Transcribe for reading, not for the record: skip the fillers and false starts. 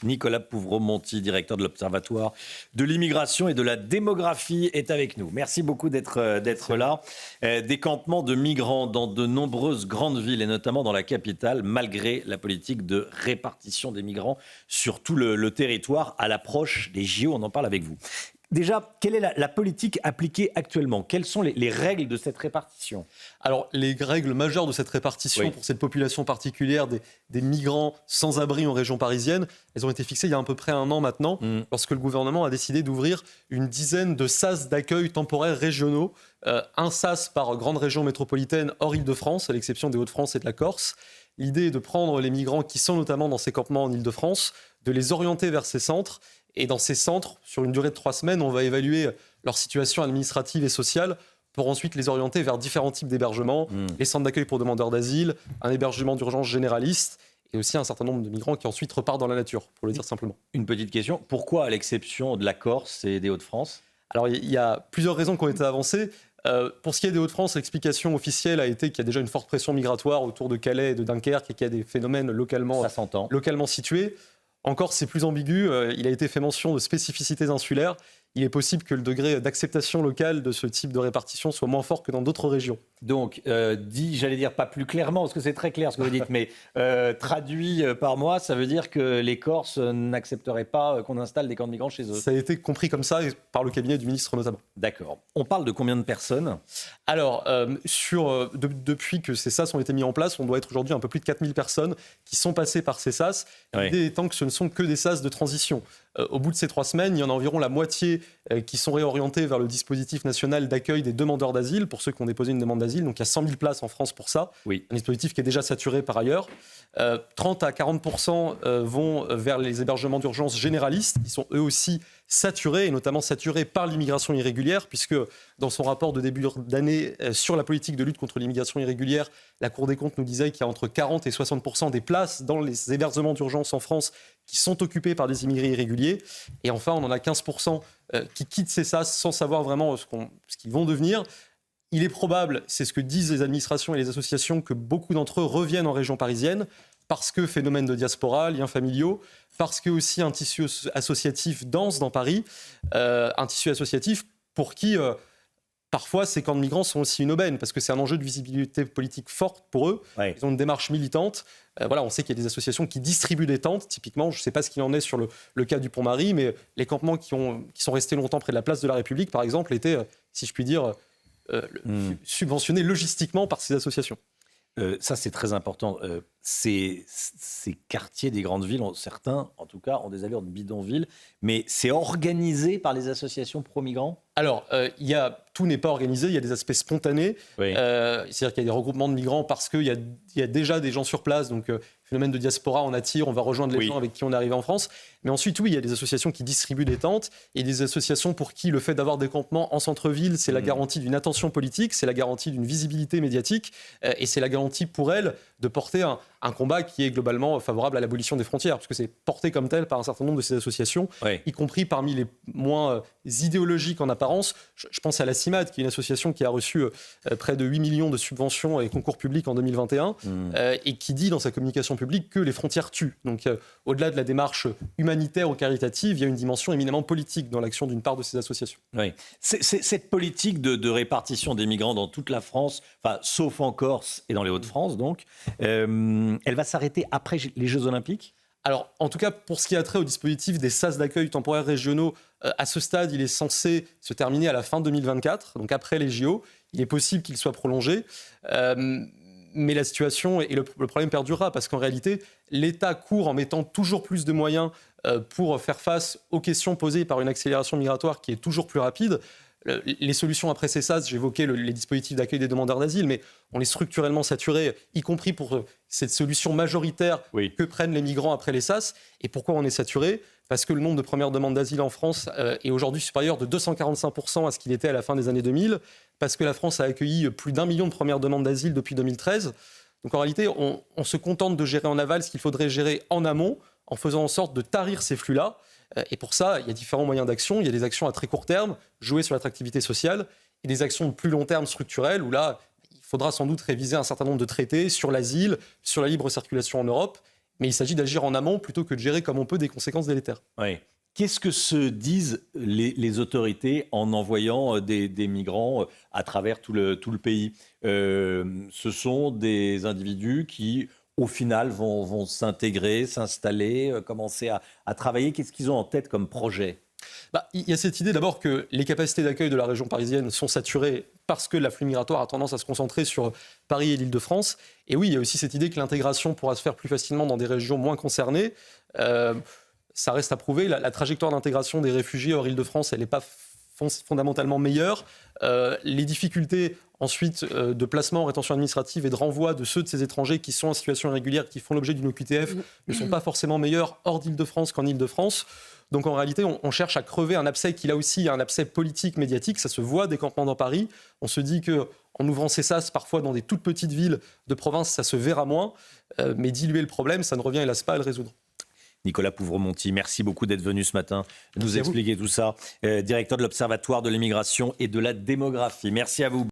Nicolas Pouvreau-Monti, directeur de l'Observatoire de l'immigration et de la démographie, est avec nous. Merci beaucoup d'être là. Des campements de migrants dans de nombreuses grandes villes et notamment dans la capitale, malgré la politique de répartition des migrants sur tout le territoire à l'approche des JO. On en parle avec vous. Déjà, quelle est la politique appliquée actuellement ? Quelles sont les règles de cette répartition ? Alors, les règles majeures de cette répartition pour cette population particulière des migrants sans abri en région parisienne, elles ont été fixées il y a à peu près un an maintenant, lorsque le gouvernement a décidé d'ouvrir une dizaine de sas d'accueil temporaires régionaux, un sas par grande région métropolitaine hors Île-de-France, à l'exception des Hauts-de-France et de la Corse. L'idée est de prendre les migrants qui sont notamment dans ces campements en Île-de-France, de les orienter vers ces centres. Et dans ces centres, sur une durée de 3 semaines, on va évaluer leur situation administrative et sociale pour ensuite les orienter vers différents types d'hébergements, les centres d'accueil pour demandeurs d'asile, un hébergement d'urgence généraliste et aussi un certain nombre de migrants qui ensuite repartent dans la nature, pour le dire simplement. Une petite question, pourquoi à l'exception de la Corse et des Hauts-de-France ? Alors il y a plusieurs raisons qui ont été avancées. Pour ce qui est des Hauts-de-France, l'explication officielle a été qu'il y a déjà une forte pression migratoire autour de Calais et de Dunkerque et qu'il y a des phénomènes localement situés. Encore, c'est plus ambigu. Il a été fait mention de spécificités insulaires. Il est possible que le degré d'acceptation locale de ce type de répartition soit moins fort que dans d'autres régions. Donc, j'allais dire pas plus clairement, parce que c'est très clair ce que vous dites, mais traduit par moi, ça veut dire que les Corses n'accepteraient pas qu'on installe des camps de migrants chez eux. Ça a été compris comme ça, par le cabinet du ministre notamment. D'accord. On parle de combien de personnes ? Alors, depuis que ces SAS ont été mis en place, on doit être aujourd'hui un peu plus de 4000 personnes qui sont passées par ces SAS. L'idée étant que ce ne sont que des SAS de transition. Au bout de ces 3 semaines, il y en a environ la moitié qui sont réorientés vers le dispositif national d'accueil des demandeurs d'asile, pour ceux qui ont déposé une demande d'asile. Donc il y a 100 000 places en France pour ça. Oui. Un dispositif qui est déjà saturé par ailleurs. 30 à 40% vont vers les hébergements d'urgence généralistes. Ils sont eux aussi saturés, et notamment saturés par l'immigration irrégulière, puisque dans son rapport de début d'année sur la politique de lutte contre l'immigration irrégulière, la Cour des comptes nous disait qu'il y a entre 40 et 60% des places dans les hébergements d'urgence en France qui sont occupés par des immigrés irréguliers. Et enfin, on en a 15% qui quittent ces SAS sans savoir vraiment ce qu'ils vont devenir. Il est probable, c'est ce que disent les administrations et les associations, que beaucoup d'entre eux reviennent en région parisienne, parce que phénomène de diaspora, liens familiaux, parce que aussi un tissu associatif dense dans Paris, un tissu associatif pour qui, parfois, ces camps de migrants sont aussi une aubaine, parce que c'est un enjeu de visibilité politique forte pour eux. Ouais. Ils ont une démarche militante. On sait qu'il y a des associations qui distribuent des tentes, typiquement. Je ne sais pas ce qu'il en est sur le cas du Pont-Marie, mais les campements qui sont restés longtemps près de la place de la République, par exemple, étaient, si je puis dire, subventionnés logistiquement par ces associations. Ça, c'est très important. Ces quartiers des grandes villes, certains, en tout cas, ont des allures de bidonville, mais c'est organisé par les associations pro-migrants ? Alors, tout n'est pas organisé, il y a des aspects spontanés. Oui. C'est-à-dire qu'il y a des regroupements de migrants parce qu'il y a déjà des gens sur place, donc phénomène de diaspora, on attire, on va rejoindre les gens avec qui on est arrivé en France. Mais ensuite, oui, il y a des associations qui distribuent des tentes et des associations pour qui le fait d'avoir des campements en centre-ville, c'est la garantie d'une attention politique, c'est la garantie d'une visibilité médiatique et c'est la garantie pour elles de porter un combat qui est globalement favorable à l'abolition des frontières, parce que c'est porté comme tel par un certain nombre de ces associations, y compris parmi les moins idéologiques en apparence. Je pense à la CIMAD, qui est une association qui a reçu près de 8 millions de subventions et concours publics en 2021, et qui dit dans sa communication publique que les frontières tuent. Donc au-delà de la démarche humanitaire ou caritative, il y a une dimension éminemment politique dans l'action d'une part de ces associations. Oui. Cette politique de répartition des migrants dans toute la France, sauf en Corse et dans les Hauts-de-France, donc, elle va s'arrêter après les Jeux Olympiques ? Alors, en tout cas, pour ce qui a trait au dispositif des SAS d'accueil temporaires régionaux, à ce stade, il est censé se terminer à la fin 2024, donc après les JO. Il est possible qu'il soit prolongé, mais la situation et le problème perdurera, parce qu'en réalité, l'État court en mettant toujours plus de moyens pour faire face aux questions posées par une accélération migratoire qui est toujours plus rapide. Les solutions après ces SAS, j'évoquais les dispositifs d'accueil des demandeurs d'asile, mais on est structurellement saturé, y compris pour cette solution majoritaire que prennent les migrants après les SAS. Et pourquoi on est saturé ? Parce que le nombre de premières demandes d'asile en France est aujourd'hui supérieur de 245% à ce qu'il était à la fin des années 2000, parce que la France a accueilli plus d'1 million de premières demandes d'asile depuis 2013. Donc en réalité, on se contente de gérer en aval ce qu'il faudrait gérer en amont, en faisant en sorte de tarir ces flux-là. Et pour ça, il y a différents moyens d'action. Il y a des actions à très court terme, jouer sur l'attractivité sociale, et des actions de plus long terme structurelles, où là, il faudra sans doute réviser un certain nombre de traités sur l'asile, sur la libre circulation en Europe. mais il s'agit d'agir en amont plutôt que de gérer comme on peut des conséquences délétères. Oui. Qu'est-ce que se disent les autorités en envoyant des migrants à travers tout le pays? Ce sont des individus qui, au final, vont s'intégrer, s'installer, commencer à travailler. Qu'est-ce qu'ils ont en tête comme projet? Il y a cette idée d'abord que les capacités d'accueil de la région parisienne sont saturées parce que l'afflux migratoire a tendance à se concentrer sur Paris et l'Île-de-France. Et oui, il y a aussi cette idée que l'intégration pourra se faire plus facilement dans des régions moins concernées. Ça reste à prouver. La trajectoire d'intégration des réfugiés hors Île-de-France, elle n'est pas fondamentalement meilleure. Les difficultés ensuite de placement en rétention administrative et de renvoi de ceux de ces étrangers qui sont en situation irrégulière, qui font l'objet d'une OQTF, ne sont pas forcément meilleures hors d'Île-de-France qu'en Île-de-France. Donc en réalité, on cherche à crever un abcès qui là aussi est un abcès politique, médiatique. Ça se voit des campements dans Paris. On se dit qu'en ouvrant ces sas, parfois dans des toutes petites villes de province, ça se verra moins. Mais diluer le problème, ça ne revient hélas pas à le résoudre. Nicolas Pouvremonti, merci beaucoup d'être venu ce matin nous expliquer tout ça. Directeur de l'Observatoire de l'immigration et de la démographie. Merci à vous.